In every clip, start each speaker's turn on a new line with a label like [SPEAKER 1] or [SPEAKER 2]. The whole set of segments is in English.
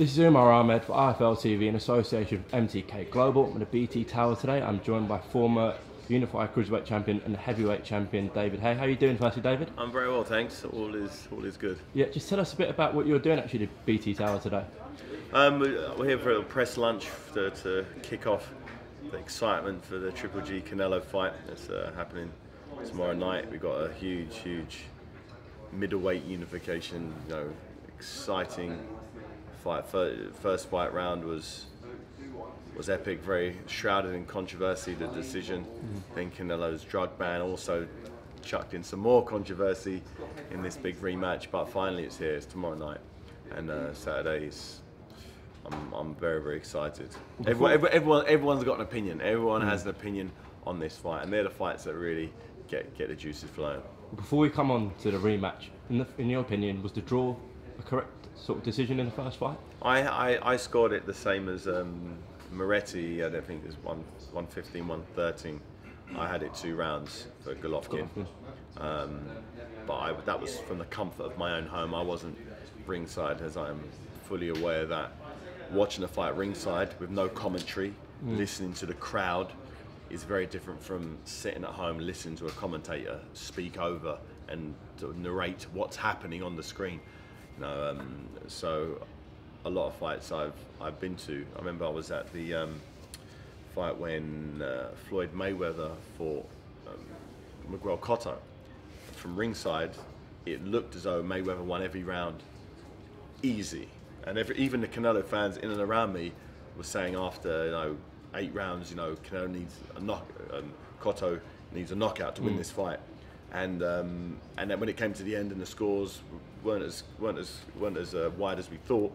[SPEAKER 1] This is UMAR Ahmed for IFL TV in association with MTK Global. I'm in the BT Tower today. I'm joined by former Unified Cruiserweight Champion and Heavyweight Champion David Haye. How are you doing firstly, David?
[SPEAKER 2] I'm very well, thanks. All is good.
[SPEAKER 1] Yeah, just tell us a bit about what you're doing actually at BT Tower today.
[SPEAKER 2] We're here for a press lunch to kick off the excitement for the Triple G Canelo fight that's happening tomorrow night. We've got a huge middleweight unification, exciting fight. First fight round was epic, very shrouded in controversy, the decision. Then Canelo's drug ban also chucked in some more controversy in this big rematch, but finally it's here. It's tomorrow night, and Saturday's. I'm very excited. Everyone's got an opinion. Everyone has an opinion on this fight, and they're the fights that really get the juices flowing.
[SPEAKER 1] Before we come on to the rematch, in your opinion, was the draw a correct sort of decision in the first fight?
[SPEAKER 2] I scored it the same as Moretti. I don't think it was 115, 113. I had it 2 rounds for Golovkin. But that was from the comfort of my own home. I wasn't ringside, as I'm fully aware that watching a fight ringside with no commentary, listening to the crowd, is very different from sitting at home listening to a commentator speak over and to narrate what's happening on the screen. So a lot of fights I've been to. I remember I was at the fight when Floyd Mayweather fought Miguel Cotto. From ringside, it looked as though Mayweather won every round easy, and even the Canelo fans in and around me were saying after 8 rounds, Canelo needs a Cotto needs a knockout to win this fight, and then when it came to the end and the scores weren't as wide as we thought,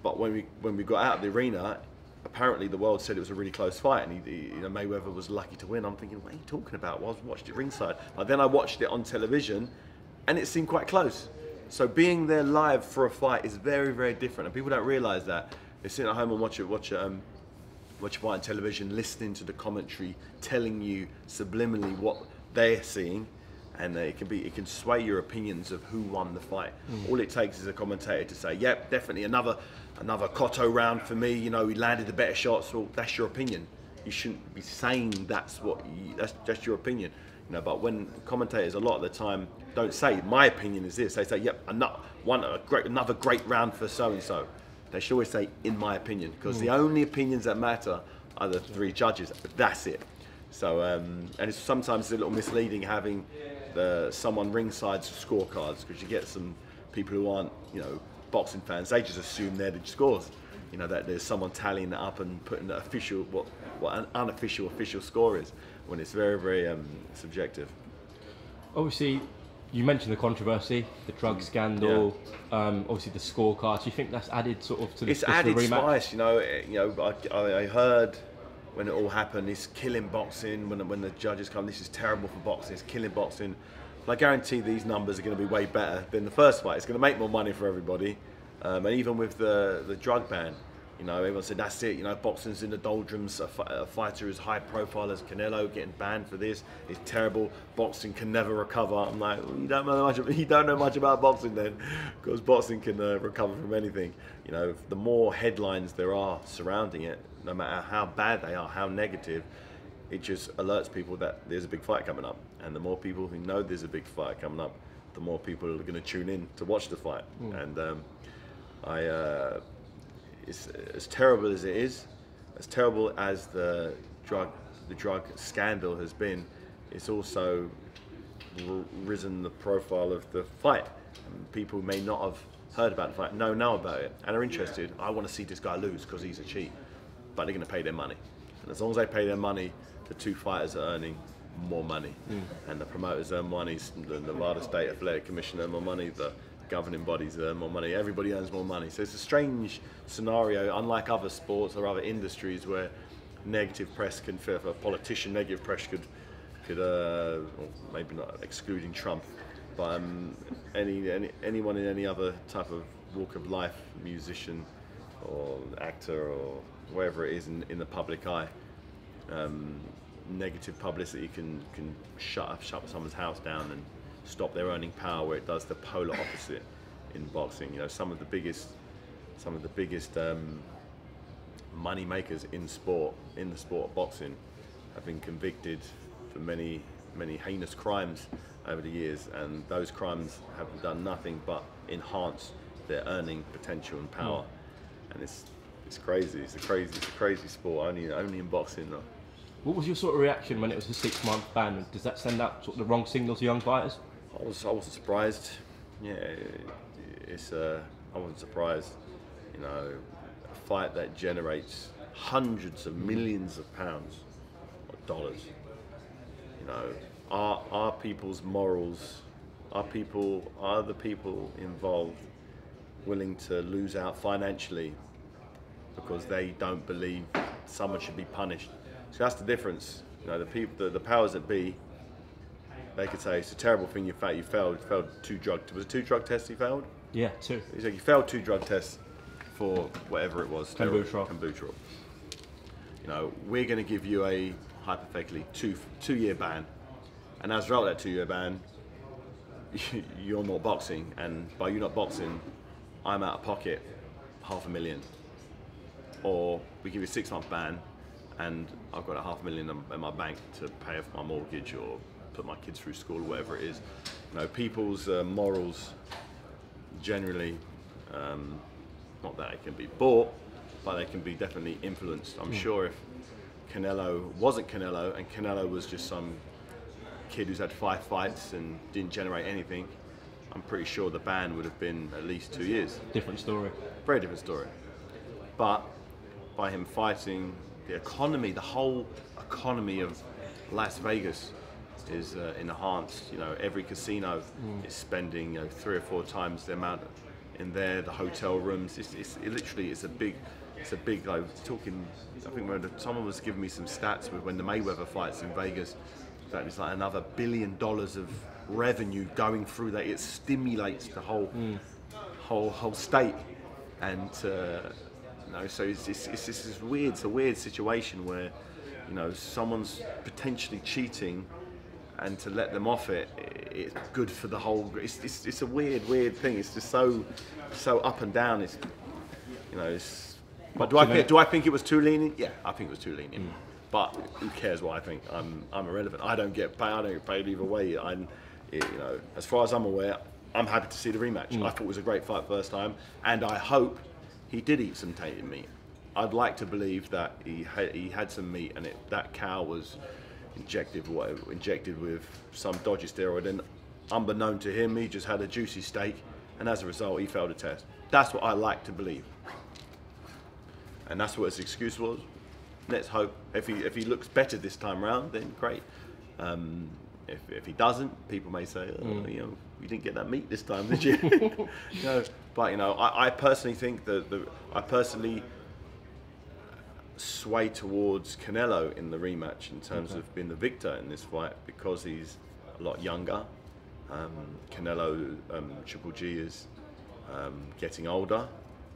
[SPEAKER 2] but when we got out of the arena, apparently the world said it was a really close fight, and Mayweather was lucky to win. I'm thinking, what are you talking about? Well, I watched it ringside, but then I watched it on television, and it seemed quite close. So being there live for a fight is very different, and people don't realise that. They sit at home and watch a fight on television, listening to the commentary, telling you subliminally what they're seeing, and it can sway your opinions of who won the fight. All it takes is a commentator to say, "Yep, definitely another Cotto round for me. He landed the better shots." Well, that's your opinion. You shouldn't be saying that's just your opinion. But when commentators a lot of the time don't say, "My opinion is this," they say, "Yep, another great round for so and so." They should always say, "In my opinion," because the only opinions that matter are the 3 judges. That's it. So, and sometimes it's a little misleading having someone ringside's scorecards, because you get some people who aren't, boxing fans. They just assume they're the scores. That there's someone tallying it up and putting the official, what an unofficial official score is, when it's very subjective.
[SPEAKER 1] Obviously, you mentioned the controversy, the drug scandal, obviously the scorecards. Do you think that's added sort of to the rematch? It's added spice.
[SPEAKER 2] I heard when it all happened, it's killing boxing. When the judges come, this is terrible for boxing. It's killing boxing. But I guarantee these numbers are going to be way better than the first fight. It's going to make more money for everybody. And even with the drug ban, everyone said that's it. Boxing's in the doldrums. A fighter as high profile as Canelo getting banned for this is terrible. Boxing can never recover. I'm like, you don't know much about boxing then, because boxing can recover from anything. The more headlines there are surrounding it, no matter how bad they are, how negative, it just alerts people that there's a big fight coming up. And the more people who know there's a big fight coming up, the more people are going to tune in to watch the fight. And it's as terrible as it is, as terrible as the drug scandal has been, it's also risen the profile of the fight. And people who may not have heard about the fight know about it and are interested. I want to see this guy lose because he's a cheat, but they're going to pay their money. And as long as they pay their money, the 2 fighters are earning more money, and the promoters earn money, the Nevada State Athletic Commission earn more money, the governing bodies earn more money, everybody earns more money. So it's a strange scenario, unlike other sports or other industries where negative press can, for a politician, negative press could well, maybe not excluding Trump, but anyone in any other type of walk of life, musician or actor or wherever it is in the public eye, negative publicity can shut someone's house down and stop their earning power, where it does the polar opposite in boxing. Some of the biggest some of the biggest money makers in sport, in the sport of boxing, have been convicted for many heinous crimes over the years, and those crimes have done nothing but enhance their earning potential and power. And it's crazy. It's a crazy sport. Only in boxing though.
[SPEAKER 1] What was your sort of reaction when it was a 6-month ban? Does that send out sort of the wrong signal to young fighters?
[SPEAKER 2] I wasn't surprised. Yeah, I wasn't surprised. You know, a fight that generates hundreds of millions of pounds or dollars. You know, are people's morals, are the people involved willing to lose out financially because they don't believe someone should be punished? So that's the difference. You know, the people, the powers that be, they could say it's a terrible thing. You failed 2 drug. Was it 2 drug tests you failed?
[SPEAKER 1] Yeah, 2.
[SPEAKER 2] He said you failed 2 drug tests for whatever it was.
[SPEAKER 1] Kombucha.
[SPEAKER 2] You know, we're going to give you a hypothetically 2-year ban, and as a result of that 2-year ban, you're not boxing, and by you not boxing, I'm out of pocket $500,000. Or we give you a 6-month ban, and I've got $500,000 in my bank to pay off my mortgage or put my kids through school or whatever it is. You know, people's morals generally, not that it can be bought, but they can be definitely influenced. I'm sure if Canelo wasn't Canelo and Canelo was just some kid who's had 5 fights and didn't generate anything, I'm pretty sure the ban would have been at least 2 years.
[SPEAKER 1] Different story.
[SPEAKER 2] Very different story. But by him fighting, the economy, the whole economy of Las Vegas is enhanced. You know, every casino is spending 3 or 4 times the amount in there. The hotel rooms, it's a big. I was talking. I think someone was giving me some stats with when the Mayweather fights in Vegas. That it's like another $1 billion of revenue going through that. It stimulates the whole state, and you know, so it's this weird. It's a weird situation where, you know, someone's potentially cheating, and to let them off it's good for the whole. It's a weird thing. It's just so up and down. It's, you know, it's. But do I think it was too lenient? Yeah, I think it was too lenient. But who cares what I think? I'm irrelevant. I don't get paid either way. You know, as far as I'm aware, I'm happy to see the rematch. I thought it was a great fight first time, and I hope he did eat some tainted meat. I'd like to believe that he had some meat, and that cow was injected with some dodgy steroid, and unbeknown to him, he just had a juicy steak, and as a result, he failed the test. That's what I like to believe, and that's what his excuse was. Let's hope if he looks better this time round, then great. If he doesn't, people may say, oh, you know, you didn't get that meat this time, did you? You know, but you know, I personally think that I personally sway towards Canelo in the rematch in terms of being the victor in this fight, because he's a lot younger. Canelo, Triple G is getting older.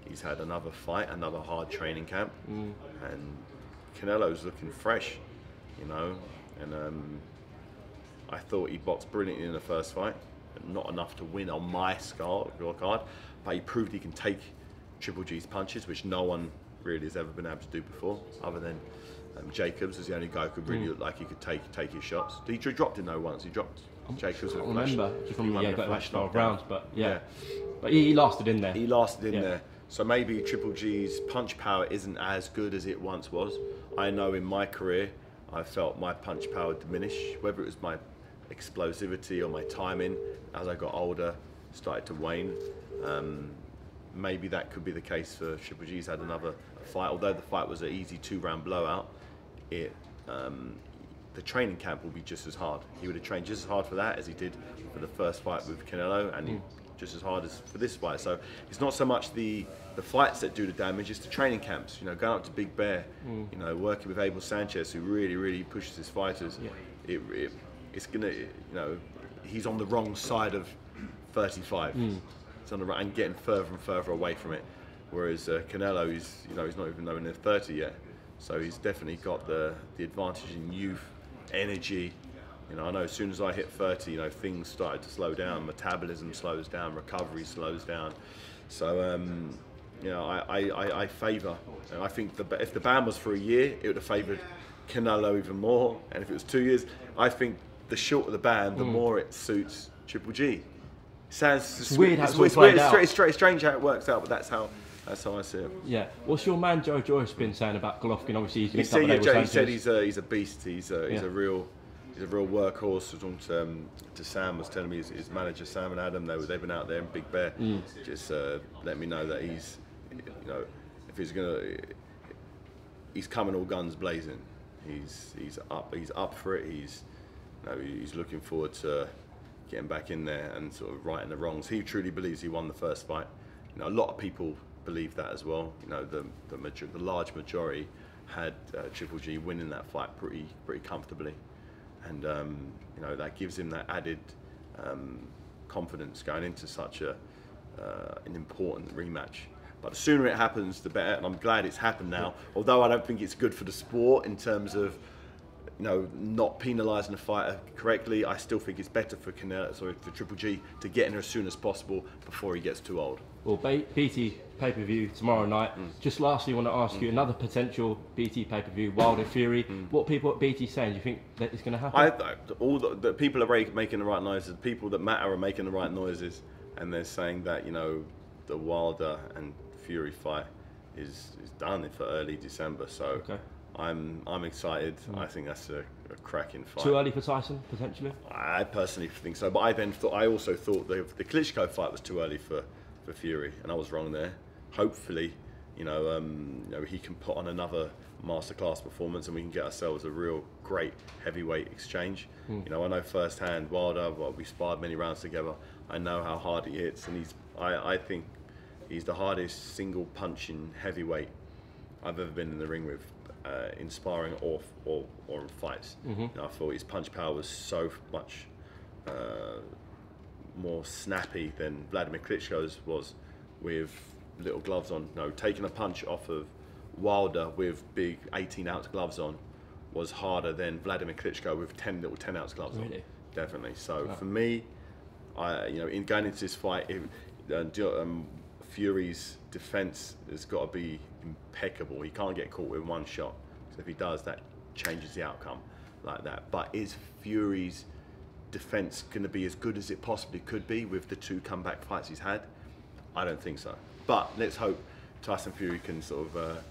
[SPEAKER 2] He's had another fight, another hard training camp, and Canelo's looking fresh, you know. And I thought he boxed brilliantly in the first fight, not enough to win on my scorecard, but he proved he can take Triple G's punches, which no one really has ever been able to do before, other than Jacobs was the only guy who could really look like he could take his shots. He dropped him though once. He dropped Jacobs.
[SPEAKER 1] I remember from
[SPEAKER 2] flash
[SPEAKER 1] 12 rounds, but yeah. But he lasted in there.
[SPEAKER 2] He lasted in there. So maybe Triple G's punch power isn't as good as it once was. I know in my career, I felt my punch power diminish, whether it was my explosivity or my timing. As I got older, started to wane. Maybe that could be the case for Triple G's had another fight. Although the fight was an easy 2-round blowout, the training camp will be just as hard. He would have trained just as hard for that as he did for the first fight with Canelo, and just as hard as for this fight. So it's not so much the fights that do the damage, it's the training camps. You know, going up to Big Bear, you know, working with Abel Sanchez, who really pushes his fighters. It's gonna, you know, he's on the wrong side of 35. It's on the right and getting further and further away from it. Whereas Canelo, he's not even nowhere near 30 yet. So he's definitely got the advantage in youth, energy. You know, I know as soon as I hit 30, you know, things started to slow down. Metabolism slows down, recovery slows down. So you know, I favour. And I think if the ban was for a year, it would have favoured Canelo even more. And if it was 2 years, I think the shorter the ban, the more it suits Triple G. Sounds
[SPEAKER 1] weird.
[SPEAKER 2] It's weird. It's strange how it works out, but that's how I see it.
[SPEAKER 1] Yeah. What's your man Joe Joyce been saying about Golovkin? Obviously,
[SPEAKER 2] he said he's a beast. He's a real workhorse. I was talking to Sam, was telling me his manager Sam and Adam. They've been out there in Big Bear. Just let me know that he's, you know, if he's coming all guns blazing. He's up for it. He's looking forward to getting back in there and sort of righting the wrongs. He truly believes he won the first fight. You know, a lot of people believe that as well. You know, the large majority had Triple G winning that fight pretty comfortably, and you know, that gives him that added confidence going into such an important rematch. But the sooner it happens, the better. And I'm glad it's happened now. Although I don't think it's good for the sport in terms of, you know, not penalising the fighter correctly. I still think it's better for for Triple G to get in there as soon as possible before he gets too old.
[SPEAKER 1] Well, BT pay-per-view tomorrow night. Just lastly, I want to ask you another potential BT pay-per-view, Wilder Fury. What people at BT saying? Do you think that it's going to happen?
[SPEAKER 2] All the people are making the right noises. The people that matter are making the right noises, and they're saying that, you know, the Wilder and Fury fight is done for early December. So. Okay. I'm excited. I think that's a cracking fight.
[SPEAKER 1] Too early for Tyson, potentially?
[SPEAKER 2] I personally think so, but I also thought the Klitschko fight was too early for Fury, and I was wrong there. Hopefully, you know, he can put on another masterclass performance, and we can get ourselves a real great heavyweight exchange. You know, I know firsthand Wilder. We sparred many rounds together. I know how hard he hits, and I think he's the hardest single punching heavyweight I've ever been in the ring with. In sparring or in fights. You know, I thought his punch power was so much more snappy than Vladimir Klitschko's was with little gloves on. You know, taking a punch off of Wilder with big 18-ounce gloves on was harder than Vladimir Klitschko with 10 little 10-ounce gloves on. Definitely. So for me, you know, in going into this fight, Fury's defense has got to be impeccable. He can't get caught with one shot. So if he does, that changes the outcome like that. But is Fury's defense going to be as good as it possibly could be with the 2 comeback fights he's had? I don't think so. But let's hope Tyson Fury can sort of...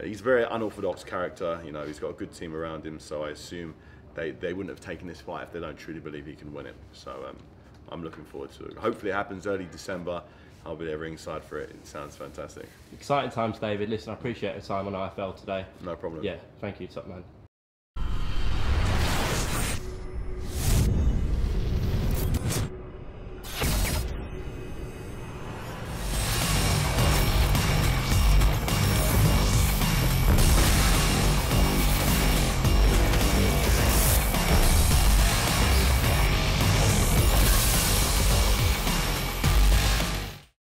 [SPEAKER 2] he's a very unorthodox character. You know, he's got a good team around him. So I assume they wouldn't have taken this fight if they don't truly believe he can win it. So I'm looking forward to it. Hopefully it happens early December. I'll be there ringside for it. It sounds fantastic.
[SPEAKER 1] Exciting times, David. Listen, I appreciate the time on IFL today.
[SPEAKER 2] No problem.
[SPEAKER 1] Yeah, thank you, top man.